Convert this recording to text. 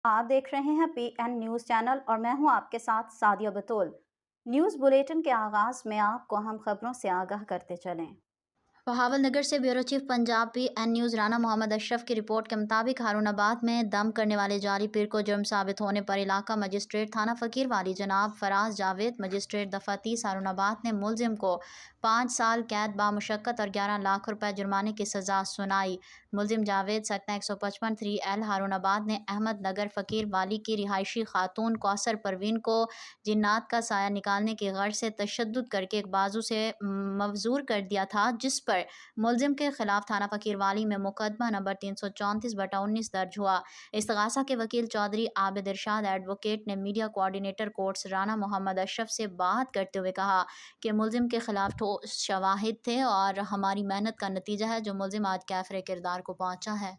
आप देख रहे हैं PN न्यूज़ चैनल और मैं हूं आपके साथ सादिया बतूल। न्यूज़ बुलेटिन के आगाज़ में आपको अहम खबरों से आगाह करते चलें। बहावलनगर से bureau chief Punjab PN news Rana Mohammad Ashraf की रिपोर्ट के मुताबिक हारूनाबाद में दम करने वाले जाली पीर को जुर्म साबित होने पर इलाका मजिस्ट्रेट थाना फ़कीर वाली जनाब फराज जावेद मजिस्ट्रेट दफ़ा 30 हारूनाबाद ने मुलजिम को 5 साल कैद बामुशक्कत और 11 लाख रुपए जुर्माने की सज़ा सुनाई। मुलजिम जावेद सकना 155 3L हारूनाबाद ने अहमद नगर फ़कीर वाली की रिहायशी खातून कौसर परवीन को जिन्नात का साया निकालने की गर्ज से तशद्दुद करके एक बाजू से मवजूर कर दिया था, जिस पर मुलजिम के खिलाफ थाना फ़कीरवाली में मुकदमा नंबर 334/19 दर्ज हुआ। इस्तगासा के वकील चौधरी आबिद इरशाद एडवोकेट ने media coordinator courts Rana Mohammad Ashraf से बात करते हुए कहा कि मुलजिम के खिलाफ ठोस शवाहिद थे और हमारी मेहनत का नतीजा है जो मुलजिम आज कैफरे किरदार को पहुंचा है।